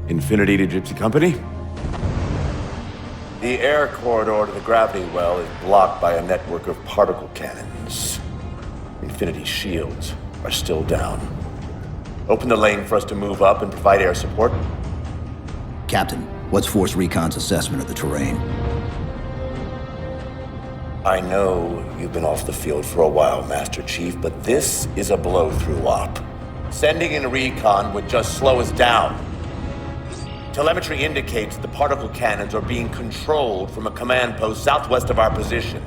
Infinity to Gypsy Company? The air corridor to the gravity well is blocked by a network of particle cannons. Infinity's shields are still down. Open the lane for us to move up and provide air support. Captain, what's Force Recon's assessment of the terrain? I know you've been off the field for a while, Master Chief, but this is a blow-through op. Sending in recon would just slow us down. Telemetry indicates the particle cannons are being controlled from a command post southwest of our position.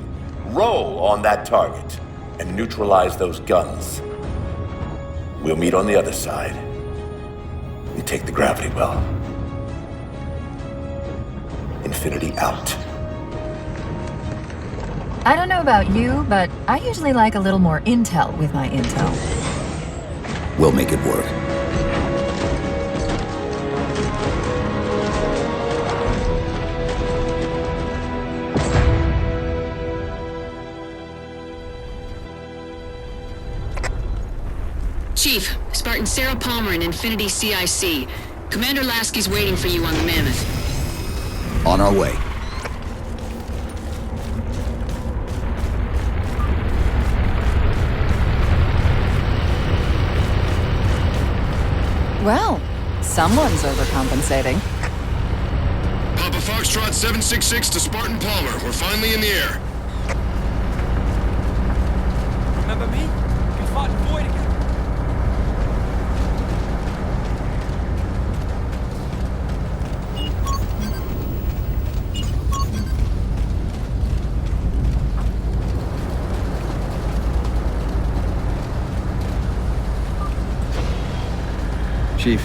Roll on that target and neutralize those guns. We'll meet on the other side and take the gravity well. Infinity out. I don't know about you, but I usually like a little more intel with my intel. We'll make it work. Chief, Spartan Sarah Palmer in Infinity CIC. Commander Lasky's waiting for you on the Mammoth. On our way. Well, someone's overcompensating. Papa Foxtrot 766 to Spartan Palmer. We're finally in the air. Remember me? We fought in Void again. Chief.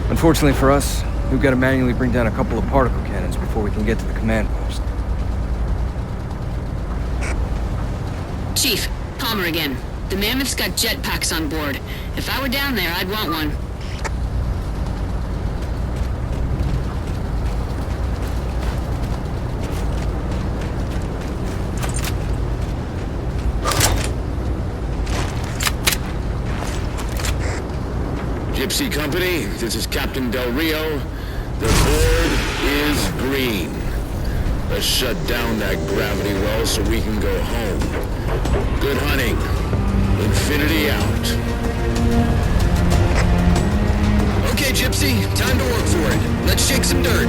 Unfortunately for us, we've got to manually bring down a couple of particle cannons before we can get to the command post. Chief, Palmer again. The Mammoth's got jetpacks on board. If I were down there, I'd want one. Gypsy Company, this is Captain Del Rio. The board is green. Let's shut down that gravity well so we can go home. Good hunting. Infinity out. Okay, Gypsy, time to work for it. Let's shake some dirt.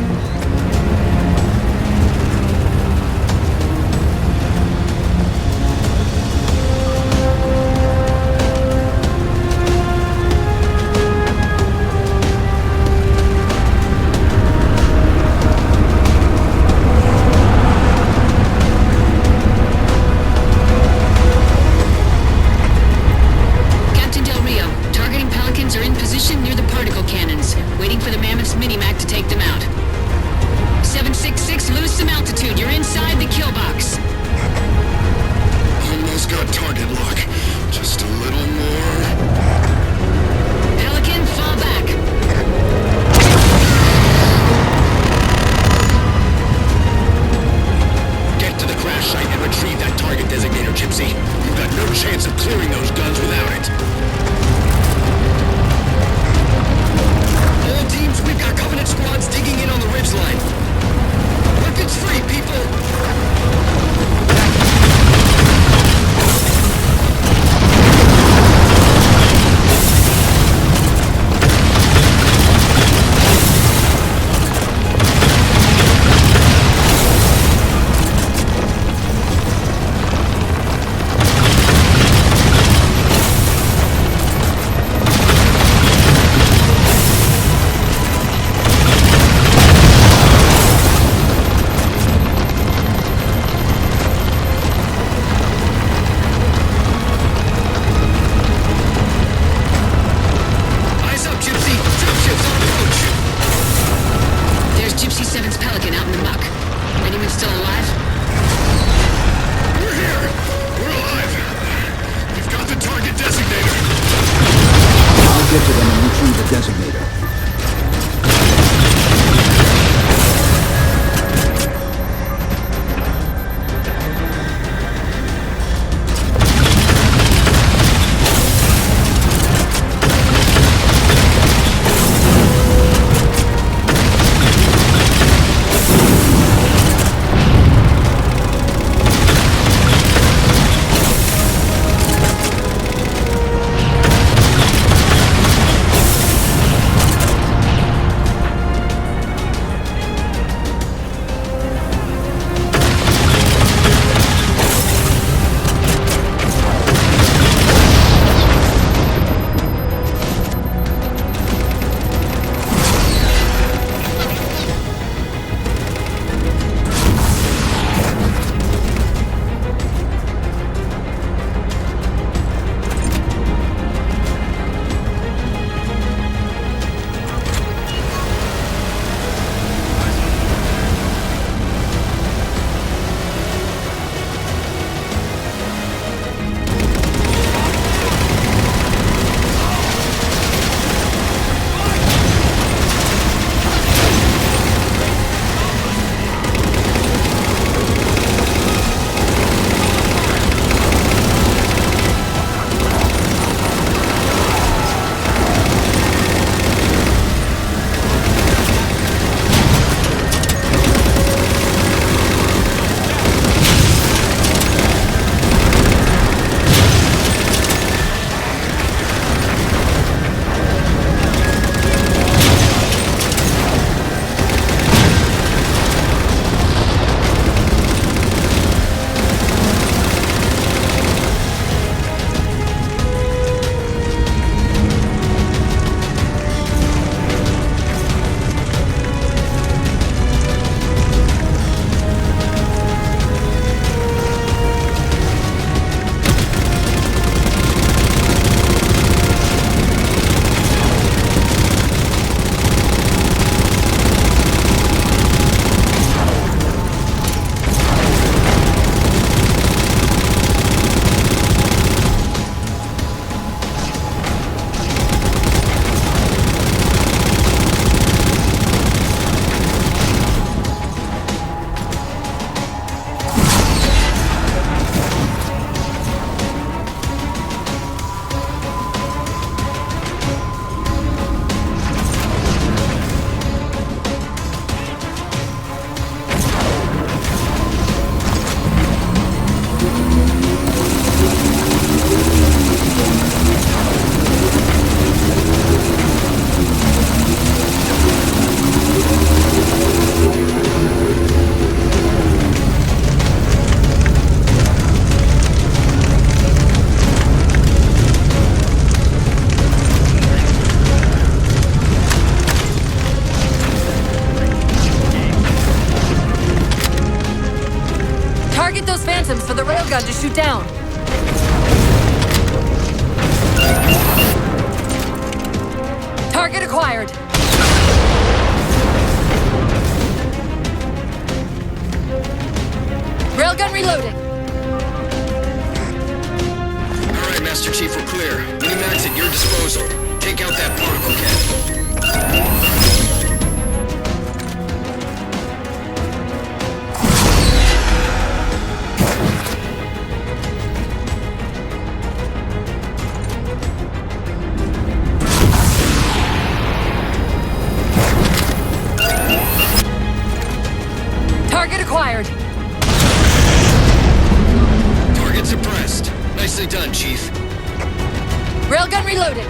railgun to shoot down. Target acquired. Railgun reloading. All right, Master Chief, we're clear. Minimax at your disposal. Take out that particle cannon. Target acquired. Target suppressed. Nicely done, Chief. Railgun reloaded.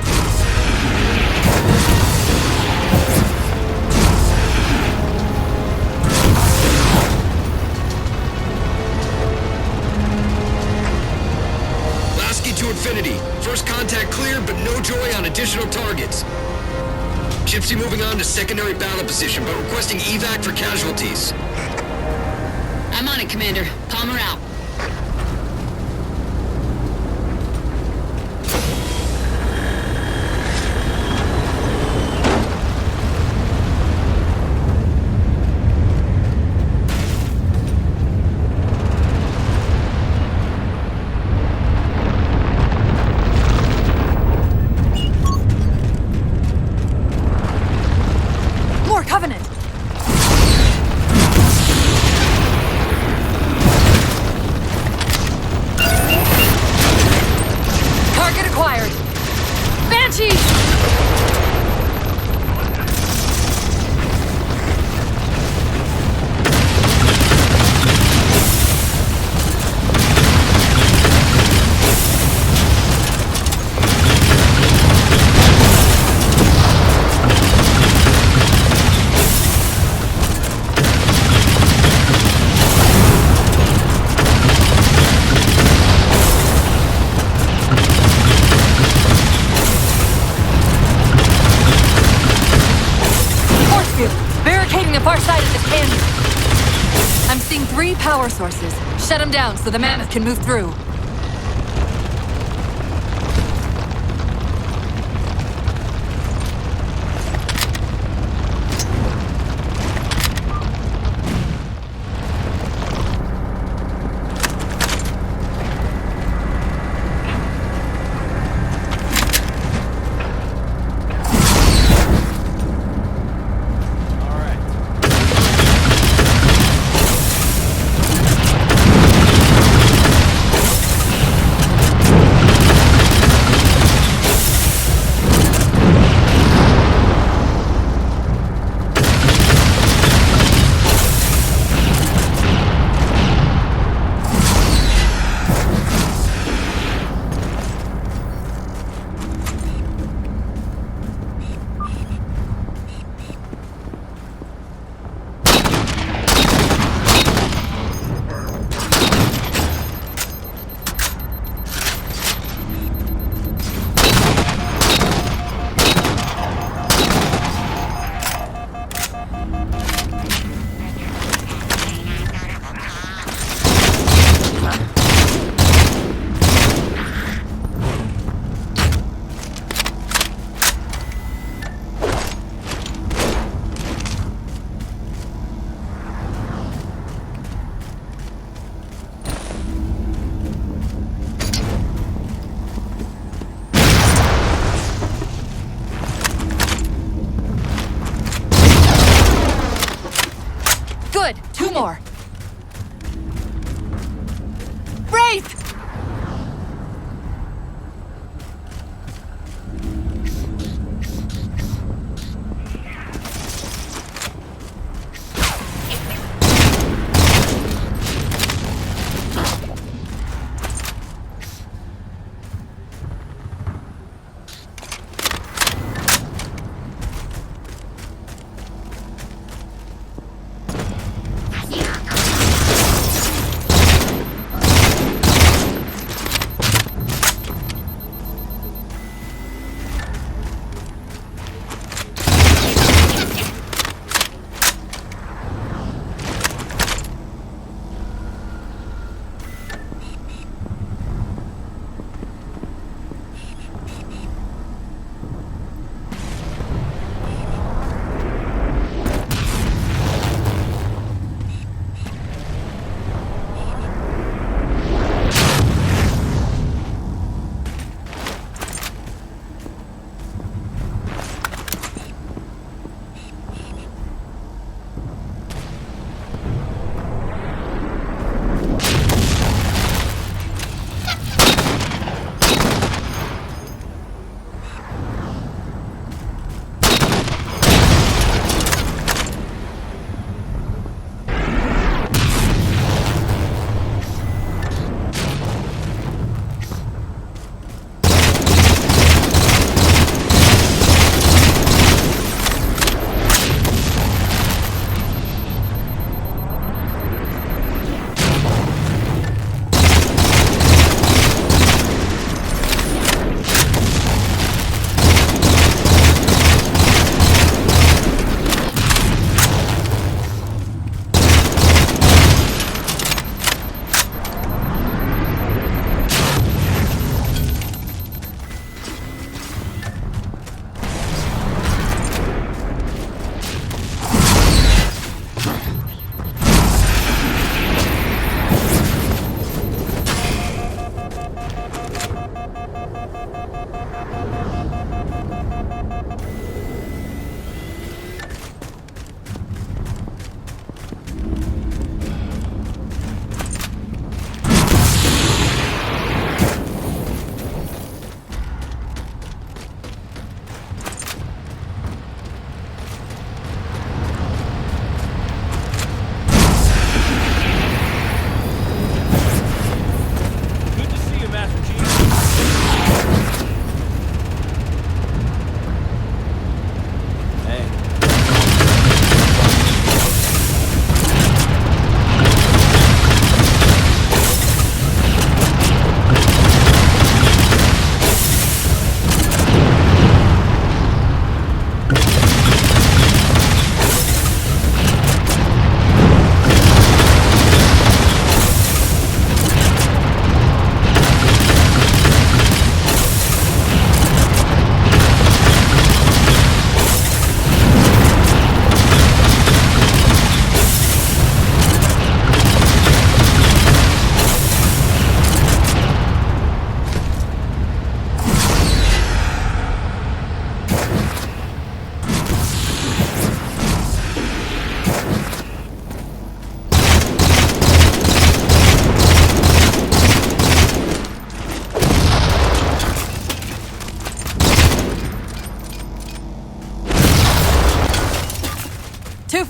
Lasky to infinity. First contact cleared, but no joy on additional targets. Gypsy moving on to secondary battle position, but requesting evac for casualties. I'm on it, Commander. Palmer out. More Covenant. Target acquired. Banshees! Barricading the far side of this canyon. I'm seeing 3 power sources. Shut them down so the Mammoth can move through.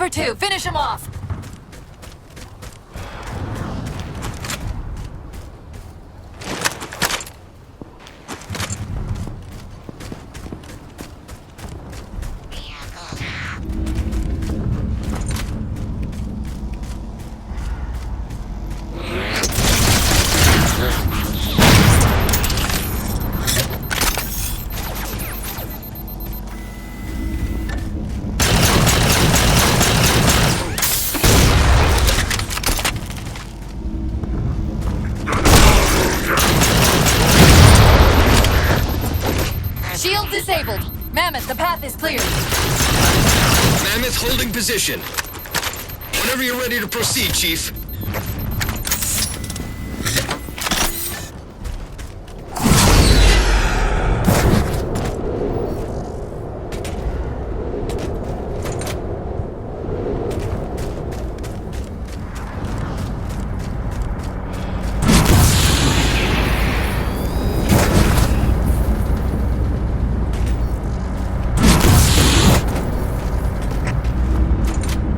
for two. Finish him off. Shield disabled. Mammoth, the path is clear. Mammoth holding position. Whenever you're ready to proceed, Chief.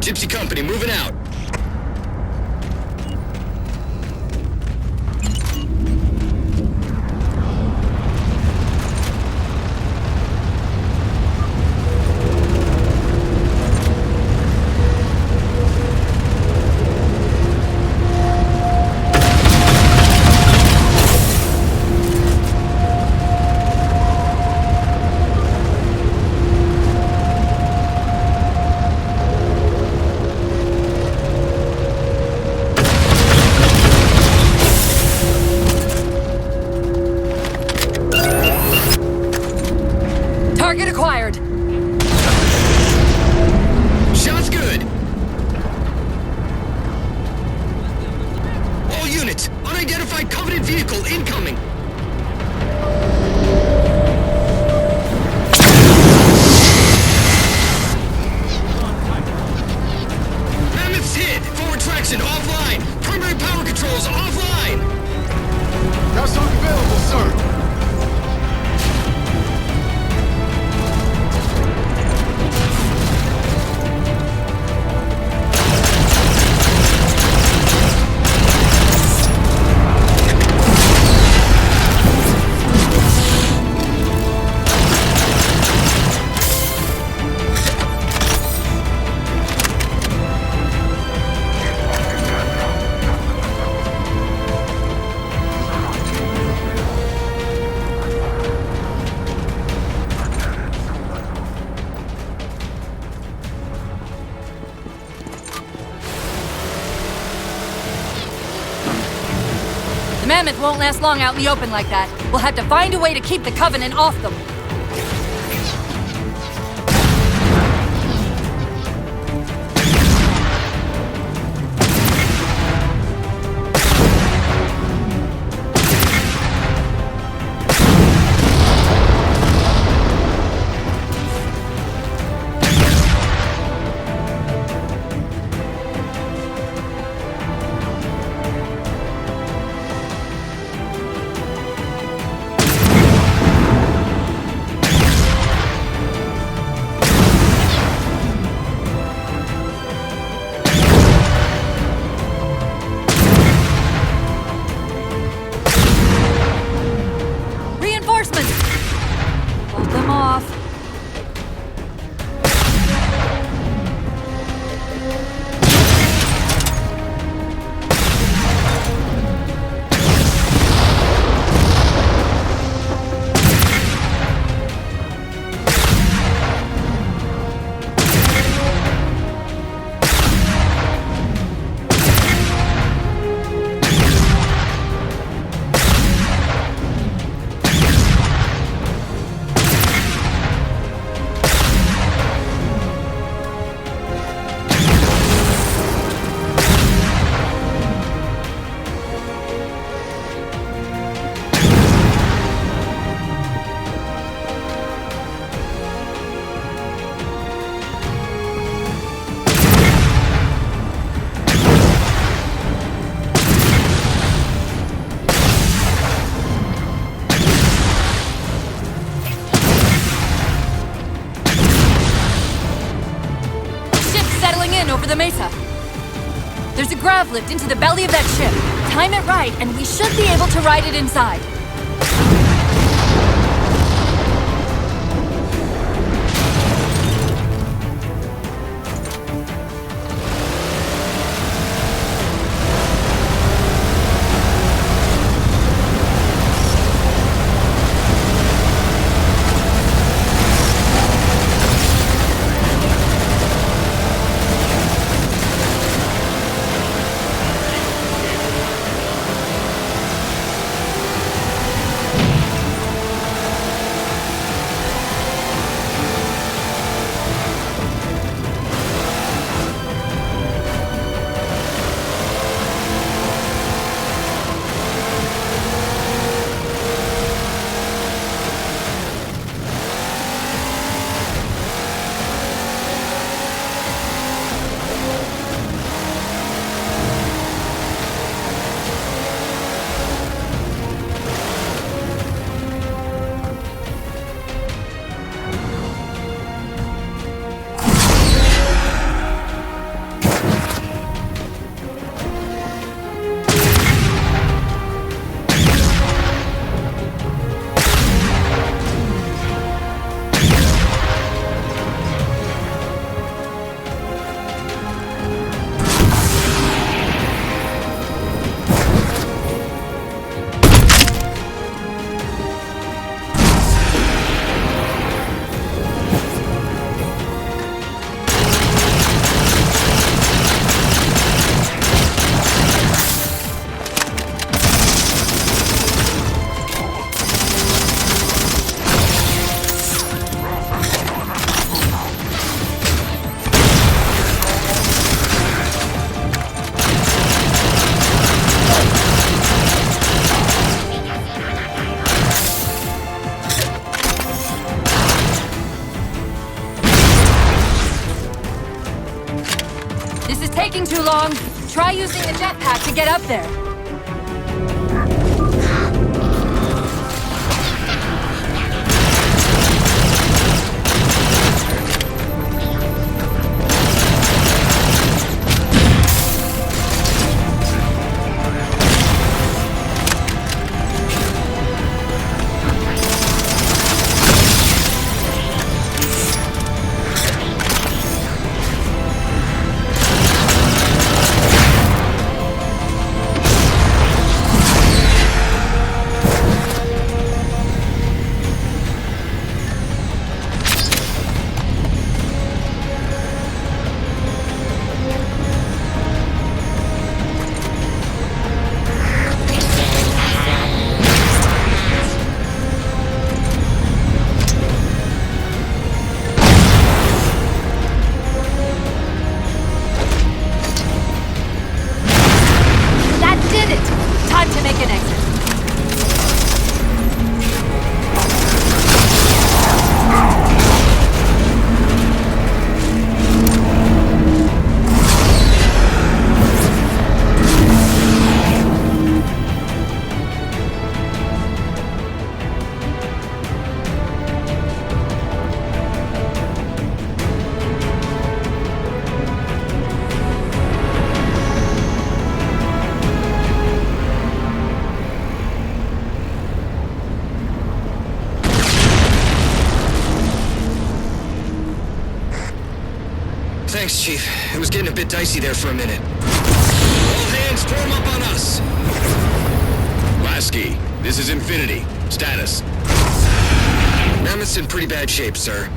Gypsy Company, moving out. Target acquired. Shots good. All units, unidentified Covenant vehicle incoming. Mammoth's hit. Forward traction offline. Primary power controls offline. That's not available, sir. The Mammoth won't last long out in the open like that. We'll have to find a way to keep the Covenant off them. Mesa. There's a grav lift into the belly of that ship. Time it right, and we should be able to ride it inside. Taking too long. Try using the jetpack to get up there. Thanks, Chief. It was getting a bit dicey there for a minute. All hands form up on us! Lasky, this is Infinity. Status. Mammoth's in pretty bad shape, sir.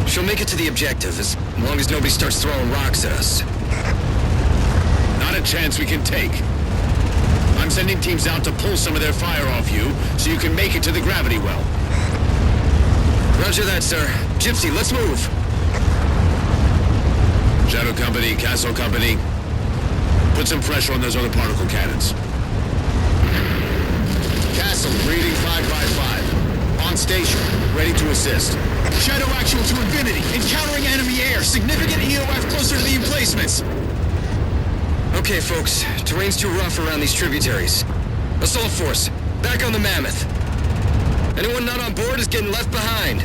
She'll make it to the objective, as long as nobody starts throwing rocks at us. Not a chance we can take. I'm sending teams out to pull some of their fire off you, so you can make it to the gravity well. Roger that, sir. Gypsy, let's move! Shadow Company, Castle Company, put some pressure on those other particle cannons. Castle, reading 555. On station, ready to assist. Shadow actual to Infinity. Encountering enemy air. Significant EOF closer to the emplacements. Okay, folks. Terrain's too rough around these tributaries. Assault force, back on the Mammoth. Anyone not on board is getting left behind.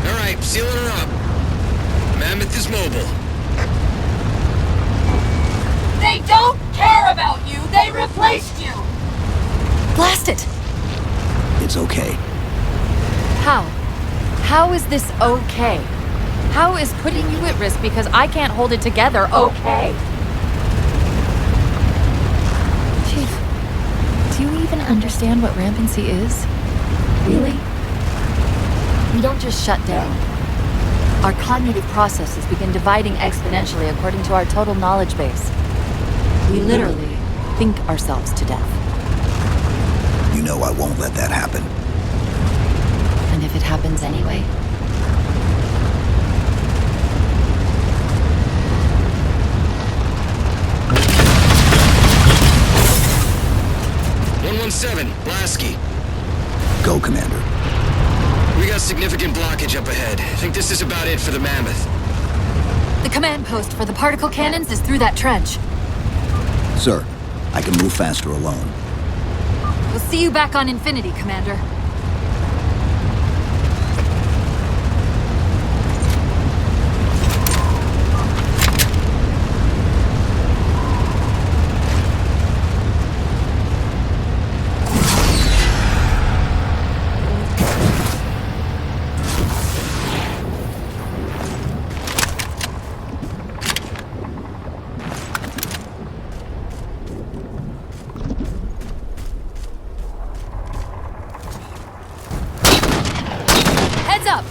All right, sealing her up. Mammoth is mobile. They don't care about you! They replaced you! Blast it! It's okay. How? How is this okay? How is putting you at risk because I can't hold it together okay? Chief, do you even understand what rampancy is? Really? We don't just shut down. Our cognitive processes begin dividing exponentially according to our total knowledge base. We literally think ourselves to death. You know I won't let that happen. And if it happens anyway? Lasky. Go, Commander. We got significant blockage up ahead. I think this is about it for the Mammoth. The command post for the particle cannons is through that trench. Sir, I can move faster alone. We'll see you back on Infinity, Commander. Heads up!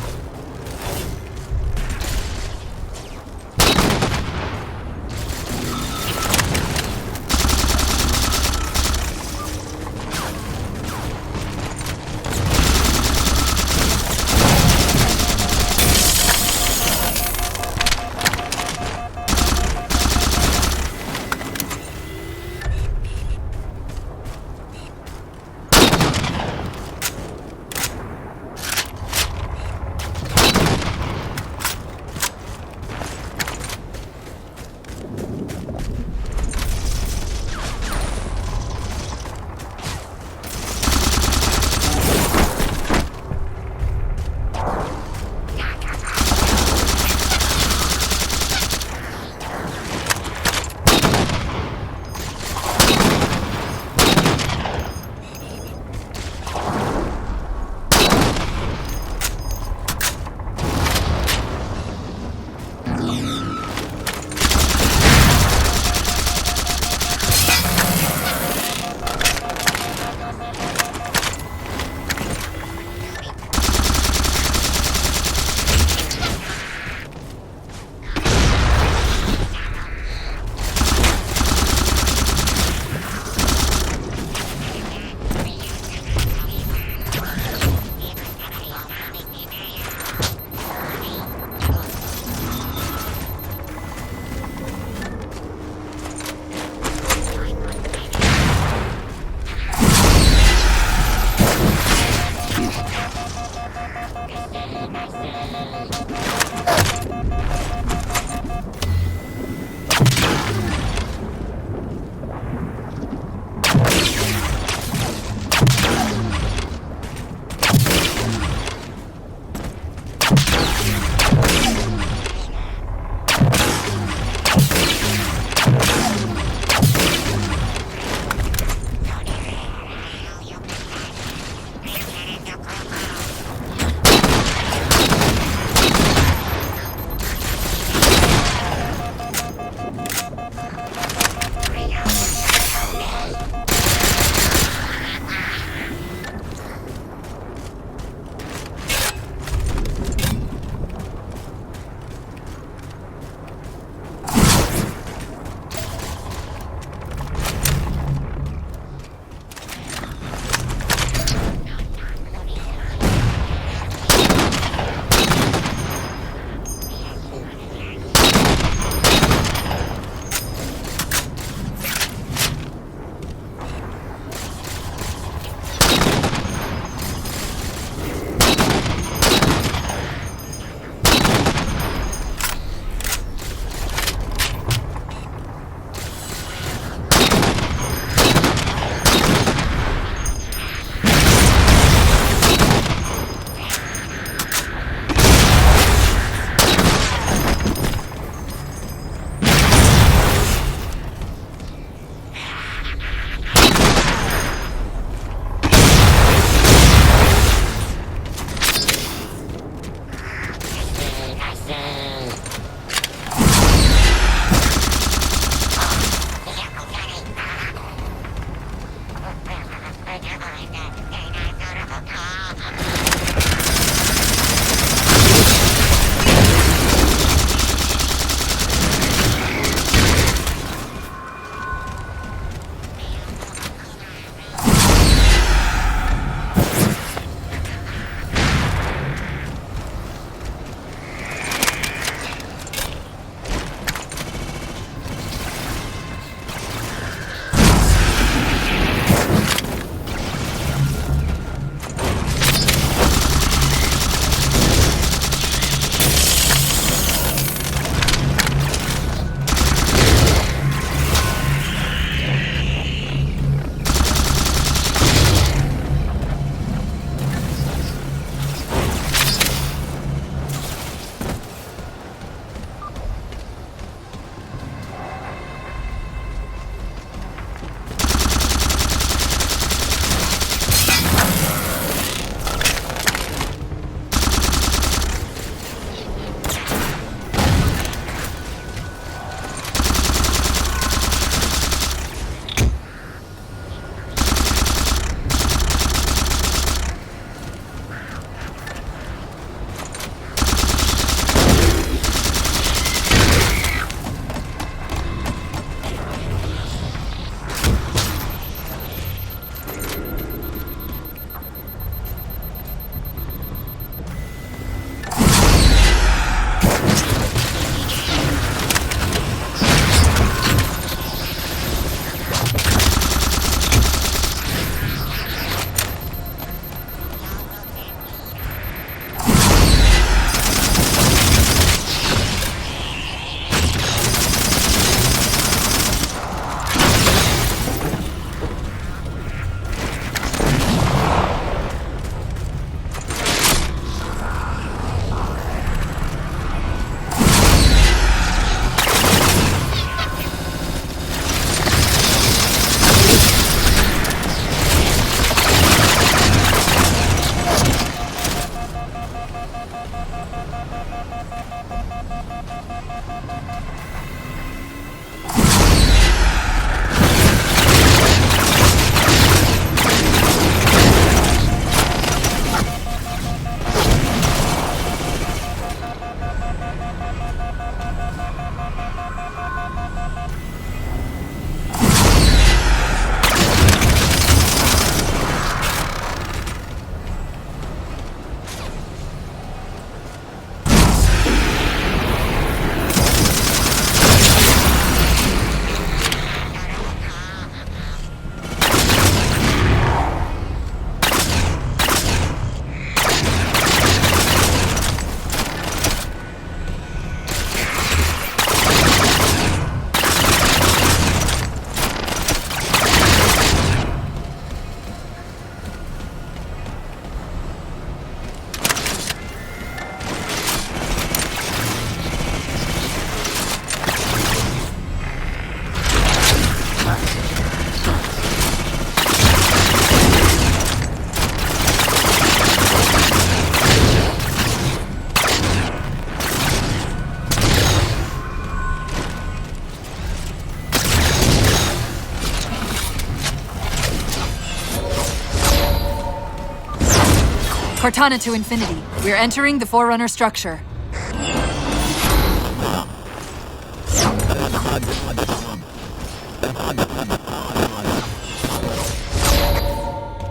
Cortana to Infinity. We're entering the Forerunner structure.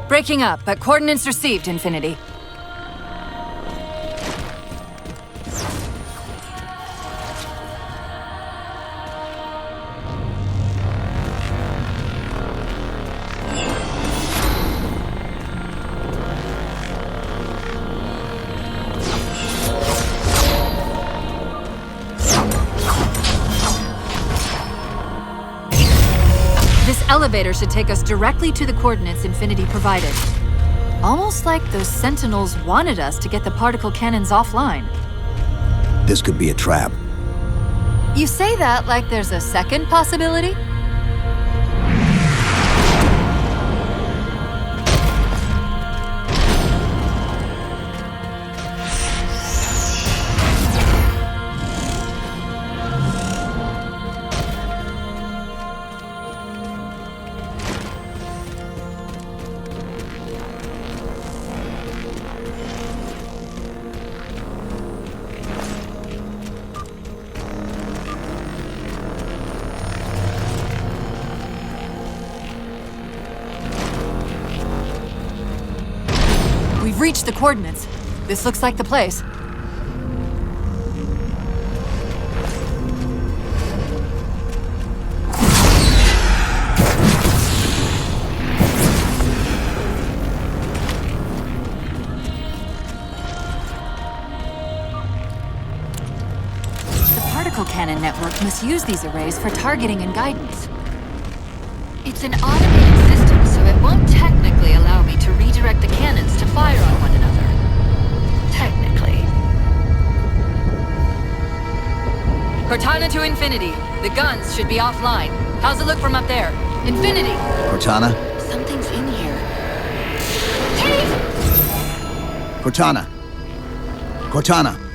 Breaking up, but coordinates received, Infinity. Elevator should take us directly to the coordinates Infinity provided. Almost like those Sentinels wanted us to get the particle cannons offline. This could be a trap. You say that like there's a second possibility? We've reached the coordinates. This looks like the place. The particle cannon network must use these arrays for targeting and guidance. It's an automated system, so it won't technically allow me to redirect the cannons to fire on one another. Technically. Cortana to Infinity. The guns should be offline. How's it look from up there? Infinity! Cortana? Something's in here. Chief! Cortana! Cortana!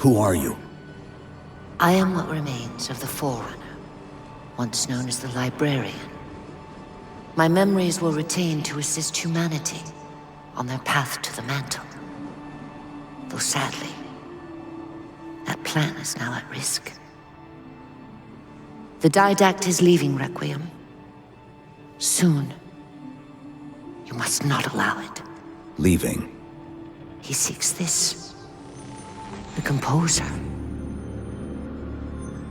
Who are you? I am what remains of the Forerunner, once known as the Librarian. My memories were retained to assist humanity on their path to the mantle. Though sadly, that plan is now at risk. The Didact is leaving Requiem. Soon. You must not allow it. Leaving. He seeks this. The Composer.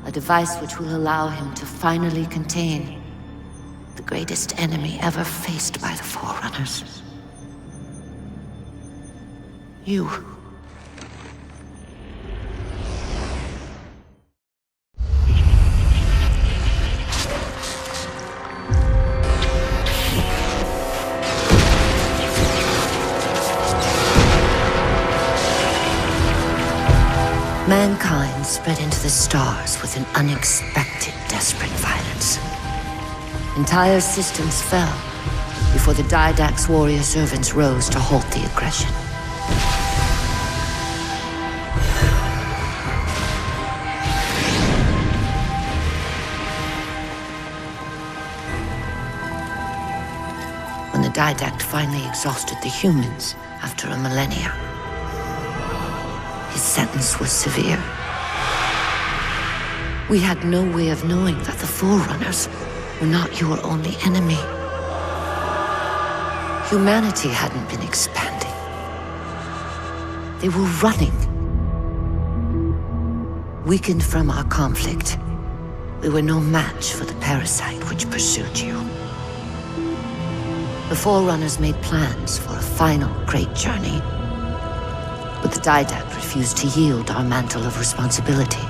A device which will allow him to finally contain the greatest enemy ever faced by the Forerunners. You. Mankind spread into the stars with an unexpected, desperate violence. Entire systems fell before the Didact's warrior servants rose to halt the aggression. When the Didact finally exhausted the humans after a millennia. His sentence was severe. We had no way of knowing that the Forerunners were not your only enemy. Humanity hadn't been expanding. They were running. Weakened from our conflict, we were no match for the parasite which pursued you. The Forerunners made plans for a final great journey, but the Didact refused to yield our mantle of responsibility.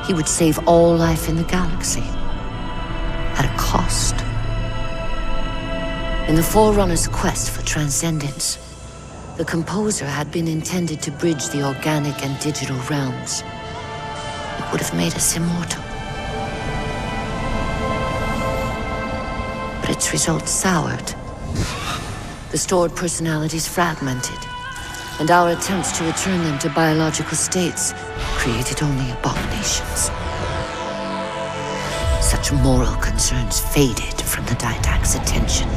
He would save all life in the galaxy, at a cost. In the Forerunners' quest for transcendence, the Composer had been intended to bridge the organic and digital realms. It would have made us immortal. But its results soured. The stored personalities fragmented, and our attempts to return them to biological states created only abominations. Such moral concerns faded from the Didact's attention.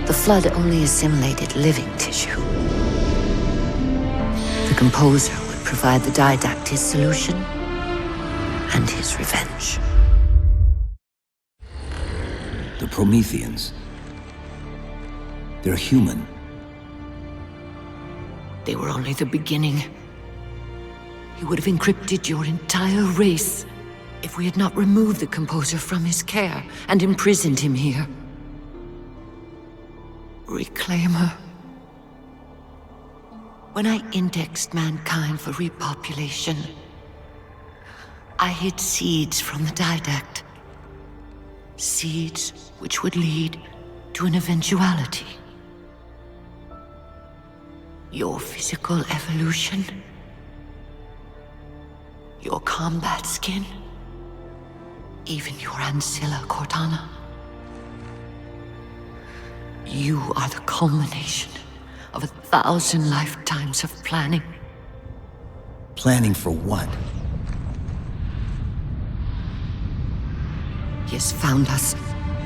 The Flood only assimilated living tissue. The Composer would provide the Didact his solution and his revenge. The Prometheans. They're human. They were only the beginning. He would have encrypted your entire race if we had not removed the Composer from his care and imprisoned him here. Reclaimer. When I indexed mankind for repopulation, I hid seeds from the Didact. Seeds which would lead to an eventuality. Your physical evolution, your combat skin, even your ancilla Cortana. You are the culmination of 1,000 lifetimes of planning. Planning for what? He has found us.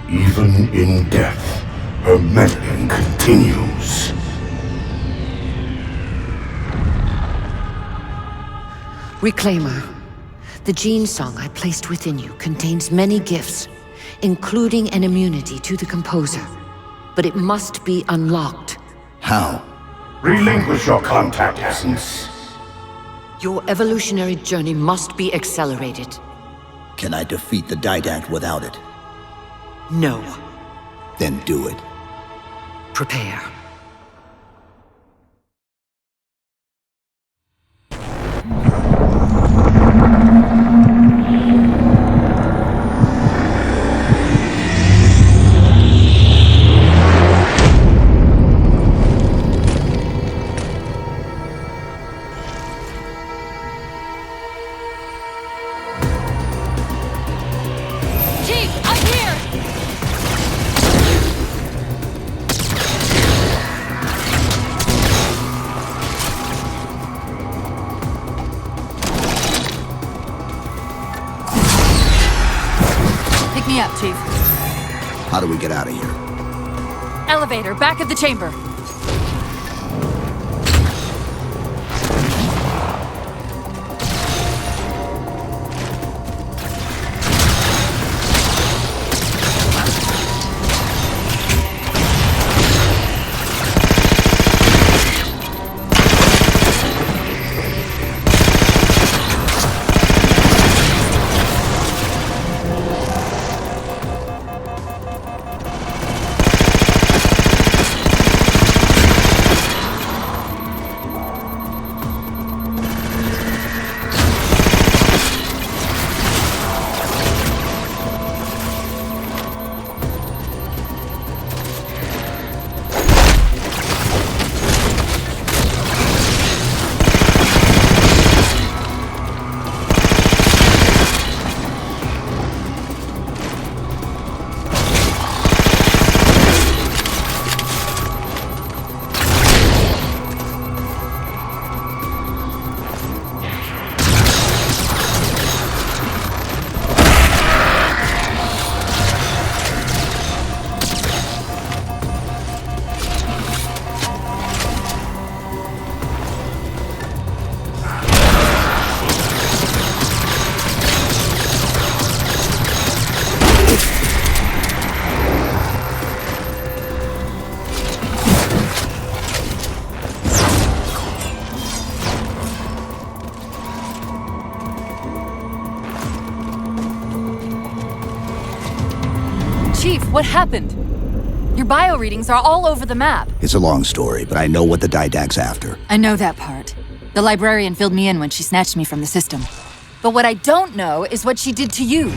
Even in death, her meddling continues. Reclaimer. The gene song I placed within you contains many gifts, including an immunity to the Composer. But it must be unlocked. How? Relinquish your contact essence. Your evolutionary journey must be accelerated. Can I defeat the Didact without it? No. Then do it. Prepare. Chief. How do we get out of here? Elevator, back of the chamber. Chief, what happened? Your bio readings are all over the map. It's a long story, but I know what the Didact's after. I know that part. The librarian filled me in when she snatched me from the system. But what I don't know is what she did to you.